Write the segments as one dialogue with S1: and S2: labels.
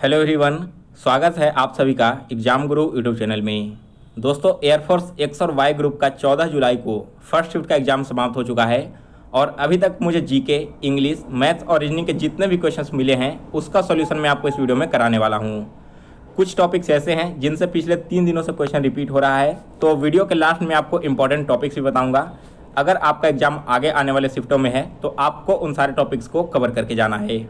S1: Hello everyone, स्वागत है आप सभी का एग्जाम गुरु यूट्यूब चैनल में। दोस्तों, एयरफोर्स एक्स और वाई ग्रुप का 14 जुलाई को फर्स्ट शिफ्ट का एग्जाम समाप्त हो चुका है और अभी तक मुझे जीके, इंग्लिश, मैथ्स और रीजनिंग के जितने भी क्वेश्चंस मिले हैं उसका सॉल्यूशन मैं आपको इस वीडियो में कराने वाला हूँ। कुछ टॉपिक्स ऐसे हैं जिनसे पिछले 3 दिनों से क्वेश्चन रिपीट हो रहा है, तो वीडियो के लास्ट में आपको इंपॉर्टेंट टॉपिक्स भी बताऊँगा। अगर आपका एग्जाम आगे आने वाले शिफ्टों में है तो आपको उन सारे टॉपिक्स को कवर करके जाना है,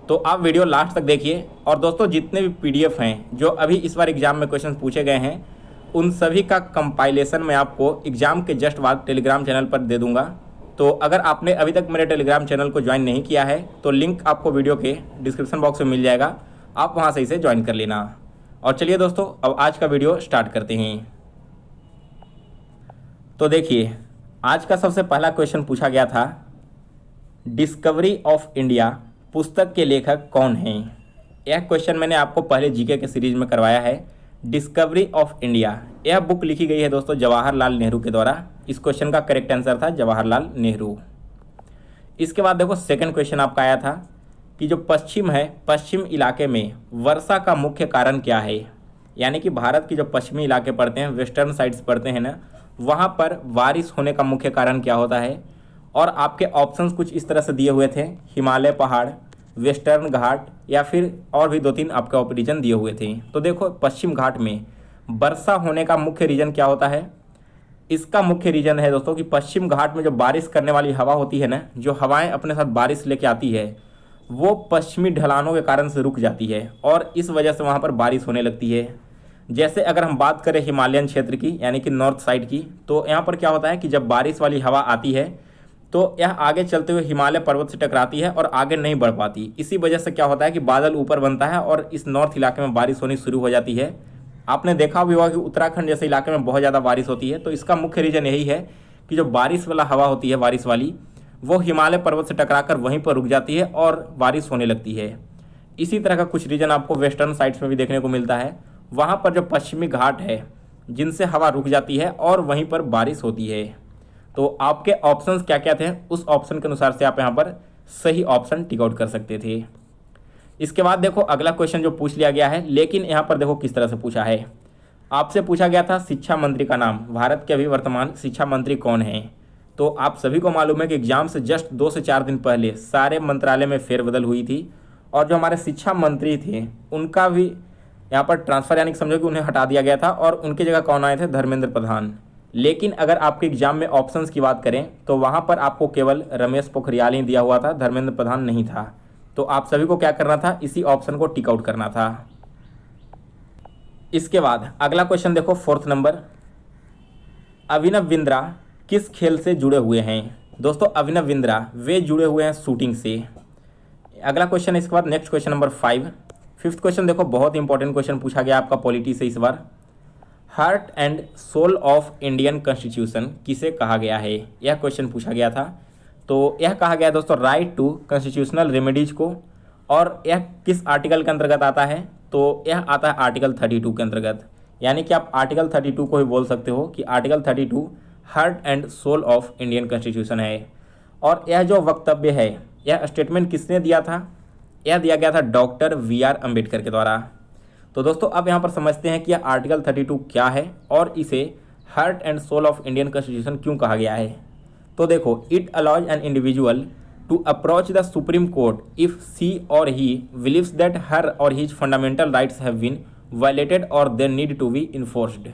S1: तो आप वीडियो लास्ट तक देखिए। और दोस्तों, जितने भी पीडीएफ हैं जो अभी इस बार एग्जाम में क्वेश्चन पूछे गए हैं उन सभी का कंपाइलेशन मैं आपको एग्जाम के जस्ट बाद टेलीग्राम चैनल पर दे दूंगा। तो अगर आपने अभी तक मेरे टेलीग्राम चैनल को ज्वाइन नहीं किया है तो लिंक आपको वीडियो के डिस्क्रिप्शन बॉक्स में मिल जाएगा, आप वहाँ से इसे ज्वाइन कर लेना। और चलिए दोस्तों, अब आज का वीडियो स्टार्ट करते हैं। तो देखिए, आज का सबसे पहला क्वेश्चन पूछा गया था, डिस्कवरी ऑफ इंडिया पुस्तक के लेखक कौन हैं। यह क्वेश्चन मैंने आपको पहले जीके के सीरीज में करवाया है। डिस्कवरी ऑफ इंडिया, यह बुक लिखी गई है दोस्तों जवाहरलाल नेहरू के द्वारा। इस क्वेश्चन का करेक्ट आंसर था जवाहरलाल नेहरू। इसके बाद देखो, सेकंड क्वेश्चन आपका आया था कि जो पश्चिम है, पश्चिम इलाके में वर्षा का मुख्य कारण क्या है। यानी कि भारत की जो पश्चिमी इलाके पड़ते हैं, वेस्टर्न साइड्स पड़ते हैं ना, वहाँ पर बारिश होने का मुख्य कारण क्या होता है। और आपके ऑप्शंस कुछ इस तरह से दिए हुए थे, हिमालय पहाड़, वेस्टर्न घाट, या फिर और भी 2-3 आपके रीजन दिए हुए थे। तो देखो, पश्चिम घाट में वर्षा होने का मुख्य रीजन क्या होता है। इसका मुख्य रीजन है दोस्तों कि पश्चिम घाट में जो बारिश करने वाली हवा होती है ना, जो हवाएं अपने साथ बारिश लेके आती है, वो पश्चिमी ढलानों के कारण से रुक जाती है और इस वजह से वहाँ पर बारिश होने लगती है। जैसे अगर हम बात करें हिमालयन क्षेत्र की, यानी कि नॉर्थ साइड की, तो यहाँ पर क्या होता है कि जब बारिश वाली हवा आती है तो यह आगे चलते हुए हिमालय पर्वत से टकराती है और आगे नहीं बढ़ पाती। इसी वजह से क्या होता है कि बादल ऊपर बनता है और इस नॉर्थ इलाके में बारिश होनी शुरू हो जाती है। आपने देखा भी होगा कि उत्तराखंड जैसे इलाके में बहुत ज़्यादा बारिश होती है। तो इसका मुख्य रीज़न यही है कि जो बारिश वाला हवा होती है, बारिश वाली, वो हिमालय पर्वत से टकराकर वहीं पर रुक जाती है और बारिश होने लगती है। इसी तरह का कुछ रीजन आपको वेस्टर्न साइड्स में भी देखने को मिलता है। वहाँ पर जो पश्चिमी घाट है जिनसे हवा रुक जाती है और वहीं पर बारिश होती है। तो आपके ऑप्शंस क्या क्या थे, उस ऑप्शन के अनुसार से आप यहाँ पर सही ऑप्शन टिक आउट कर सकते थे। इसके बाद देखो, अगला क्वेश्चन जो पूछ लिया गया है, लेकिन यहाँ पर देखो किस तरह से पूछा है। आपसे पूछा गया था शिक्षा मंत्री का नाम, भारत के अभी वर्तमान शिक्षा मंत्री कौन हैं। तो आप सभी को मालूम है कि एग्जाम से जस्ट 2 से 4 दिन पहले सारे मंत्रालय में फेरबदल हुई थी और जो हमारे शिक्षा मंत्री थे उनका भी यहाँ पर ट्रांसफर, यानी समझो कि उन्हें हटा दिया गया था और उनकी जगह कौन आए थे, धर्मेंद्र प्रधान। लेकिन अगर आपके एग्जाम में ऑप्शंस की बात करें तो वहाँ पर आपको केवल रमेश पोखरियाल ही दिया हुआ था, धर्मेंद्र प्रधान नहीं था। तो आप सभी को क्या करना था, इसी ऑप्शन को टिक आउट करना था। इसके बाद अगला क्वेश्चन देखो, 4th नंबर, अभिनव बिंद्रा किस खेल से जुड़े हुए हैं। दोस्तों, अभिनव बिंद्रा वे जुड़े हुए हैं शूटिंग से। अगला क्वेश्चन, इसके बाद next question number 5th question देखो, बहुत इंपॉर्टेंट क्वेश्चन पूछा गया आपका पॉलिटी से इस बार। Heart and soul of Indian constitution किसे कहा गया है, यह क्वेश्चन पूछा गया था। तो यह कहा गया दोस्तों राइट टू कॉन्स्टिट्यूशनल रेमेडीज को। और यह किस आर्टिकल के अंतर्गत आता है, तो यह आता है आर्टिकल 32 के अंतर्गत। यानी कि आप आर्टिकल 32 को ही बोल सकते हो कि article 32 heart and soul of Indian constitution है। और यह जो वक्तव्य है, यह स्टेटमेंट किसने दिया था, यह दिया गया था डॉक्टर VR अम्बेडकर के द्वारा। तो दोस्तों, अब यहाँ पर समझते हैं कि यह आर्टिकल 32 क्या है और इसे heart and soul of Indian constitution क्यों कहा गया है। तो देखो, it allows an individual to approach the supreme court if she or he believes that her or his fundamental rights have been violated or they need to be enforced.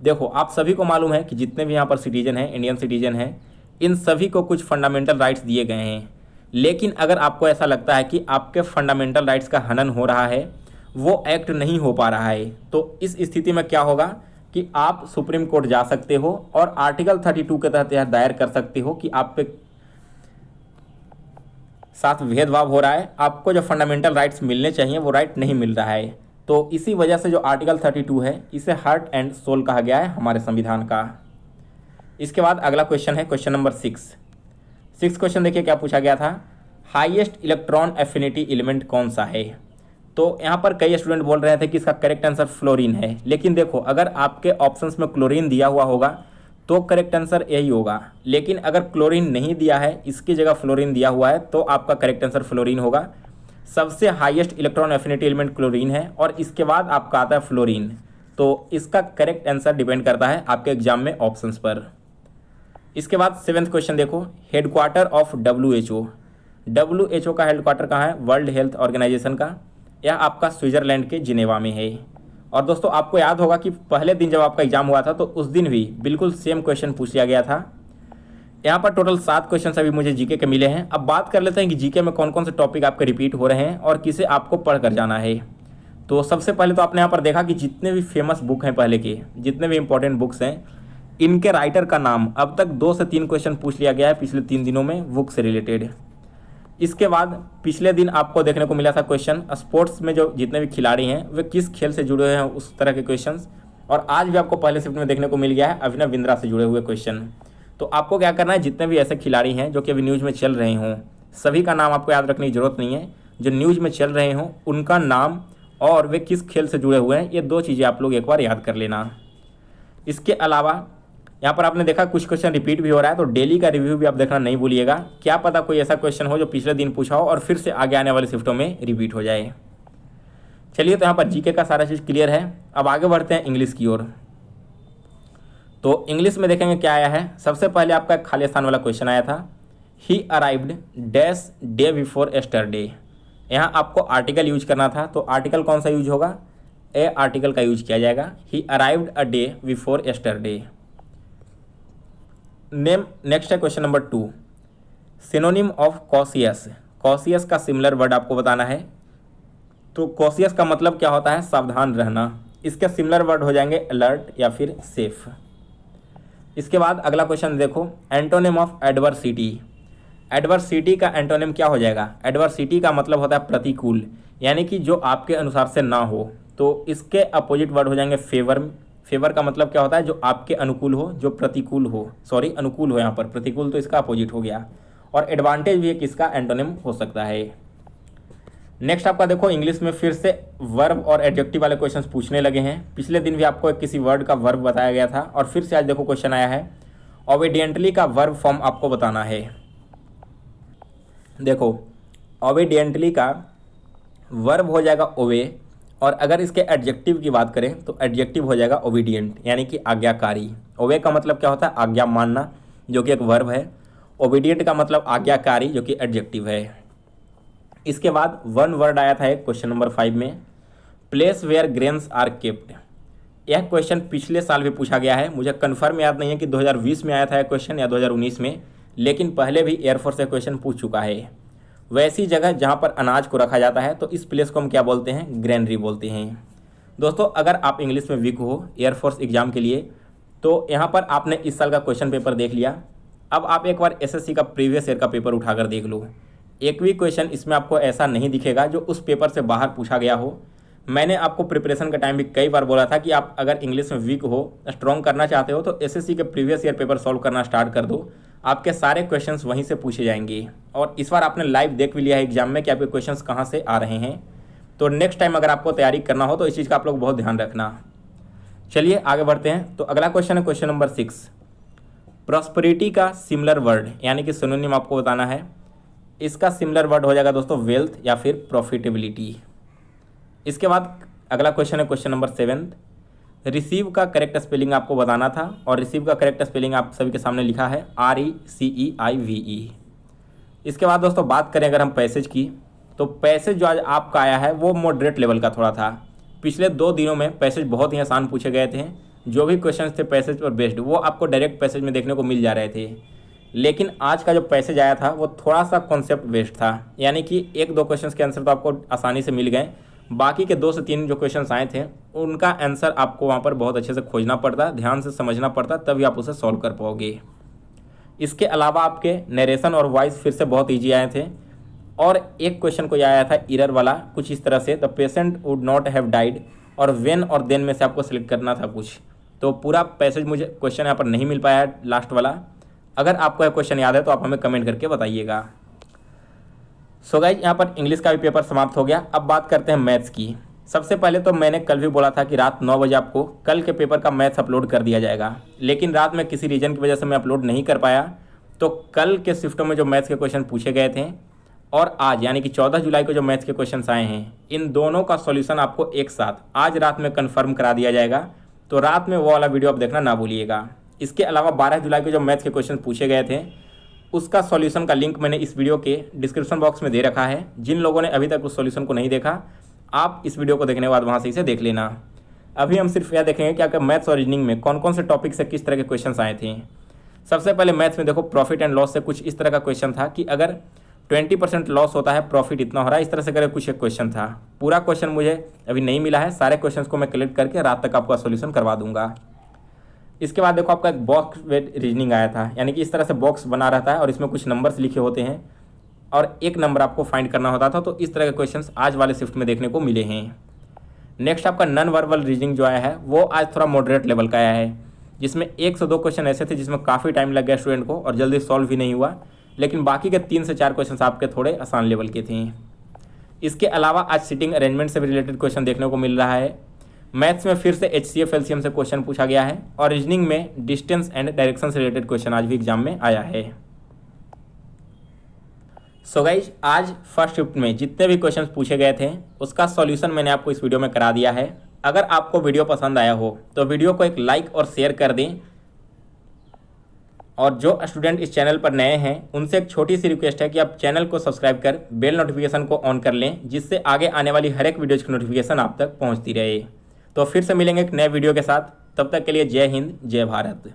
S1: देखो, आप सभी को मालूम है कि जितने भी यहाँ पर सिटीजन हैं, इंडियन सिटीजन हैं, इन सभी को कुछ फंडामेंटल राइट्स दिए गए हैं। लेकिन अगर आपको ऐसा लगता है कि आपके फंडामेंटल राइट्स का हनन हो रहा है, वो एक्ट नहीं हो पा रहा है, तो इस स्थिति में क्या होगा कि आप सुप्रीम कोर्ट जा सकते हो और आर्टिकल 32 के तहत यह दायर कर सकते हो कि आप पे साथ भेदभाव हो रहा है, आपको जो फंडामेंटल राइट्स मिलने चाहिए वो राइट नहीं मिल रहा है। तो इसी वजह से जो आर्टिकल 32 है, इसे हार्ट एंड सोल कहा गया है हमारे संविधान का। इसके बाद अगला क्वेश्चन है क्वेश्चन नंबर 6 क्वेश्चन देखिए क्या पूछा गया था, हाईएस्ट इलेक्ट्रॉन एफिनिटी एलिमेंट कौन सा है। तो यहाँ पर कई स्टूडेंट बोल रहे थे कि इसका करेक्ट आंसर फ्लोरीन है। लेकिन देखो, अगर आपके ऑप्शंस में क्लोरीन दिया हुआ होगा तो करेक्ट आंसर यही होगा। लेकिन अगर क्लोरीन नहीं दिया है, इसकी जगह फ्लोरीन दिया हुआ है, तो आपका करेक्ट आंसर फ्लोरीन होगा। सबसे highest electron affinity element chlorine है और इसके बाद आपका आता है फ्लोरीन। तो इसका करेक्ट आंसर डिपेंड करता है आपके एग्जाम में ऑप्शंस पर। इसके बाद 7th क्वेश्चन देखो, हेडक्वार्टर ऑफ WHO। WHO का हेडक्वार्टर कहाँ है? वर्ल्ड हेल्थ ऑर्गेनाइजेशन का। यह आपका स्विट्जरलैंड के जिनेवा में है। और दोस्तों आपको याद होगा कि पहले दिन जब आपका एग्जाम हुआ था तो उस दिन भी बिल्कुल सेम क्वेश्चन पूछ लिया गया था। यहाँ पर टोटल 7 क्वेश्चन अभी मुझे जीके के मिले हैं। अब बात कर लेते हैं कि जीके में कौन कौन से टॉपिक आपके रिपीट हो रहे हैं और किसे आपको पढ़ कर जाना है। तो सबसे पहले तो आपने यहाँ पर देखा कि जितने भी फेमस बुक हैं पहले के, जितने भी इंपॉर्टेंट बुक्स हैं, इनके राइटर का नाम अब तक 2 से 3 क्वेश्चन पूछ लिया गया है पिछले 3 दिनों में बुक से रिलेटेड। इसके बाद पिछले दिन आपको देखने को मिला था क्वेश्चन, स्पोर्ट्स में जो जितने भी खिलाड़ी हैं वे किस खेल से जुड़े हुए हैं, उस तरह के क्वेश्चंस। और आज भी आपको पहले शिफ्ट में देखने को मिल गया है अभिनव बिंद्रा से जुड़े हुए क्वेश्चन। तो आपको क्या करना है, जितने भी ऐसे खिलाड़ी हैं जो कि अभी न्यूज़ में चल रहे हों, सभी का नाम आपको याद रखने की जरूरत नहीं है। जो न्यूज़ में चल रहे हों उनका नाम और वे किस खेल से जुड़े हुए हैं, ये 2 चीज़ें आप लोग एक बार याद कर लेना। इसके अलावा यहाँ पर आपने देखा कुछ क्वेश्चन रिपीट भी हो रहा है, तो डेली का रिव्यू भी आप देखना नहीं भूलिएगा। क्या पता कोई ऐसा क्वेश्चन हो जो पिछले दिन पूछा हो और फिर से आगे आने वाली शिफ्टों में रिपीट हो जाए। चलिए, तो यहाँ पर जीके का सारा चीज़ क्लियर है। अब आगे बढ़ते हैं इंग्लिश की ओर। तो इंग्लिश में देखेंगे क्या आया है। सबसे पहले आपका खाली स्थान वाला क्वेश्चन आया था, ही arrived dash day before yesterday. यहाँ आपको आर्टिकल यूज करना था, तो आर्टिकल कौन सा यूज होगा? ए आर्टिकल का यूज किया जाएगा। He arrived a day before yesterday. Next है question number 2, synonym of cautious. Cautious का सिमिलर वर्ड आपको बताना है। तो कॉशियस का मतलब क्या होता है? सावधान रहना। इसके सिमिलर वर्ड हो जाएंगे अलर्ट या फिर सेफ। इसके बाद अगला क्वेश्चन देखो, एंटोनिम ऑफ एडवर्सिटी। एडवर्सिटी का एंटोनिम क्या हो जाएगा? एडवर्सिटी का मतलब होता है प्रतिकूल, यानी कि जो आपके अनुसार से ना हो। तो इसके अपोजिट वर्ड हो जाएंगे फेवर। फेवर का मतलब क्या होता है? जो आपके अनुकूल हो, जो प्रतिकूल हो, सॉरी अनुकूल हो, यहाँ पर प्रतिकूल तो इसका अपोजिट हो गया। और एडवांटेज भी एक इसका एंटोनिम हो सकता है। नेक्स्ट आपका देखो, इंग्लिश में फिर से वर्ब और एडजेक्टिव वाले क्वेश्चंस पूछने लगे हैं। पिछले दिन भी आपको किसी वर्ड का वर्ब बताया गया था और फिर से आज देखो क्वेश्चन आया है, ओबीडियंटली का वर्ब फॉर्म आपको बताना है। देखो, ओबीडियंटली का वर्ब हो जाएगा ओबे, और अगर इसके एडजेक्टिव की बात करें तो एडजेक्टिव हो जाएगा ओबीडियंट, यानी कि आज्ञाकारी। ओबे का मतलब क्या होता है? आज्ञा मानना, जो कि एक वर्ब है। ओबीडियंट का मतलब आज्ञाकारी, जो कि एडजेक्टिव है। इसके बाद 1 वर्ड आया था एक क्वेश्चन नंबर 5 में, place where grains are kept. यह क्वेश्चन पिछले साल भी पूछा गया है। मुझे कन्फर्म याद नहीं है कि 2020 में आया था यह क्वेश्चन या 2019 में, लेकिन पहले भी एयरफोर्स से क्वेश्चन पूछ चुका है। वैसी जगह जहाँ पर अनाज को रखा जाता है तो इस प्लेस को हम क्या बोलते हैं? ग्रेनरी बोलते हैं। दोस्तों, अगर आप इंग्लिश में वीक हो एयरफोर्स एग्जाम के लिए, तो यहाँ पर आपने इस साल का क्वेश्चन पेपर देख लिया। अब आप एक बार एसएससी का प्रीवियस ईयर का पेपर उठाकर देख लो। एक भी क्वेश्चन इसमें आपको ऐसा नहीं दिखेगा जो उस पेपर से बाहर पूछा गया हो। मैंने आपको प्रिपरेशन का टाइम भी कई बार बोला था कि आप अगर इंग्लिश में वीक हो, स्ट्रॉन्ग करना चाहते हो, तो एसएससी के प्रीवियस ईयर पेपर सॉल्व करना स्टार्ट कर दो। आपके सारे क्वेश्चंस वहीं से पूछे जाएंगे। और इस बार आपने लाइव देख भी लिया है एग्जाम में कि आपके क्वेश्चंस कहाँ से आ रहे हैं। तो नेक्स्ट टाइम अगर आपको तैयारी करना हो तो इस चीज़ का आप लोग बहुत ध्यान रखना। चलिए आगे बढ़ते हैं। तो अगला क्वेश्चन है क्वेश्चन नंबर 6, प्रॉस्पेरिटी का सिमिलर वर्ड, यानी कि सिनोनिम आपको बताना है। इसका सिमिलर वर्ड हो जाएगा दोस्तों वेल्थ या फिर प्रॉफिटेबिलिटी। इसके बाद अगला क्वेश्चन है क्वेश्चन नंबर 7, रिसीव का करेक्ट स्पेलिंग आपको बताना था, और रिसीव का करेक्ट स्पेलिंग आप सभी के सामने लिखा है RECEIVE। इसके बाद दोस्तों बात करें अगर हम पैसेज की, तो पैसेज जो आज आपका आया है वो मॉडरेट लेवल का थोड़ा था। पिछले 2 दिनों में पैसेज बहुत ही आसान पूछे गए थे। जो भी क्वेश्चन थे पैसेज पर बेस्ड वो आपको डायरेक्ट पैसेज में देखने को मिल जा रहे थे। लेकिन आज का जो पैसेज आया था वो थोड़ा सा कॉन्सेप्ट बेस्ड था, यानी कि 1-2 क्वेश्चन के आंसर तो आपको आसानी से मिल गए। बाकी के 2 से 3 जो क्वेश्चन आए थे उनका आंसर आपको वहाँ पर बहुत अच्छे से खोजना पड़ता, ध्यान से समझना पड़ता, तभी आप उसे सॉल्व कर पाओगे। इसके अलावा आपके नरेशन और वॉइस फिर से बहुत ईजी आए थे। और एक क्वेश्चन को आया था एरर वाला, कुछ इस तरह से, the patient would not have died, और व्हेन और देन में से आपको सिलेक्ट करना था कुछ। तो पूरा पैसेज मुझे क्वेश्चन यहाँ पर नहीं मिल पाया है लास्ट वाला। अगर आपको यह क्वेश्चन याद है तो आप हमें कमेंट करके बताइएगा। सो गाइज, यहाँ पर इंग्लिश का भी पेपर समाप्त हो गया। अब बात करते हैं मैथ्स की। सबसे पहले तो मैंने कल भी बोला था कि रात 9 बजे आपको कल के पेपर का मैथ्स अपलोड कर दिया जाएगा, लेकिन रात में किसी रीजन की वजह से मैं अपलोड नहीं कर पाया। तो कल के शिफ्टों में जो मैथ्स के क्वेश्चन पूछे गए थे और आज यानी कि 14 जुलाई को जो मैथ्स के क्वेश्चंस आए हैं, इन दोनों का सॉल्यूशन आपको एक साथ आज रात में कंफर्म करा दिया जाएगा। तो रात में वो वाला वीडियो आप देखना ना भूलिएगा। इसके अलावा 12 जुलाई को जो मैथ्स के क्वेश्चन पूछे गए थे, उसका सॉल्यूशन का लिंक मैंने इस वीडियो के डिस्क्रिप्शन बॉक्स में दे रखा है। जिन लोगों ने अभी तक उस सॉल्यूशन को नहीं देखा, आप इस वीडियो को देखने के बाद वहाँ से इसे देख लेना। अभी हम सिर्फ यह देखेंगे कि आपके मैथ्स और रीजनिंग में कौन कौन से टॉपिक से किस तरह के क्वेश्चन आए थे। सबसे पहले मैथ्स में देखो, प्रॉफिट एंड लॉस से कुछ इस तरह का क्वेश्चन था कि अगर 20% लॉस होता है, प्रॉफिट इतना हो रहा है, इस तरह से करके कुछ एक क्वेश्चन था। पूरा क्वेश्चन मुझे अभी नहीं मिला है, सारे क्वेश्चंस को मैं कलेक्ट करके रात तक आपका सॉल्यूशन करवा दूंगा। इसके बाद देखो, आपका एक बॉक्स वेट रीजनिंग आया था, यानी कि इस तरह से बॉक्स बना रहता है और इसमें कुछ नंबर्स लिखे होते हैं और एक नंबर आपको फाइंड करना होता था। तो इस तरह के क्वेश्चंस आज वाले शिफ्ट में देखने को मिले हैं। नेक्स्ट आपका नॉन वर्बल रीजनिंग जो आया है, वो आज थोड़ा मॉडरेट लेवल का आया है, जिसमें 1 से 2 क्वेश्चन ऐसे थे जिसमें काफ़ी टाइम लग गया स्टूडेंट को और जल्दी सॉल्व भी नहीं हुआ, लेकिन बाकी के 3 से 4 क्वेश्चन आपके थोड़े आसान लेवल के थे। इसके अलावा आज सीटिंग अरेंजमेंट से भी रिलेटेड क्वेश्चन देखने को मिल रहा है। मैथ्स में फिर से HCF LCM से क्वेश्चन पूछा गया है और रीजनिंग में डिस्टेंस एंड डायरेक्शन से रिलेटेड क्वेश्चन आज भी एग्जाम में आया है। सो गाइज, आज फर्स्ट शिफ्ट में जितने भी क्वेश्चंस पूछे गए थे, उसका सॉल्यूशन मैंने आपको इस वीडियो में करा दिया है। अगर आपको वीडियो पसंद आया हो तो वीडियो को एक लाइक और शेयर कर दें। और जो स्टूडेंट इस चैनल पर नए हैं, उनसे एक छोटी सी रिक्वेस्ट है कि आप चैनल को सब्सक्राइब कर बेल नोटिफिकेशन को ऑन कर लें, जिससे आगे आने वाली हर एक वीडियोज़ की नोटिफिकेशन आप तक पहुंचती रहे। तो फिर से मिलेंगे एक नए वीडियो के साथ। तब तक के लिए जय हिंद, जय भारत।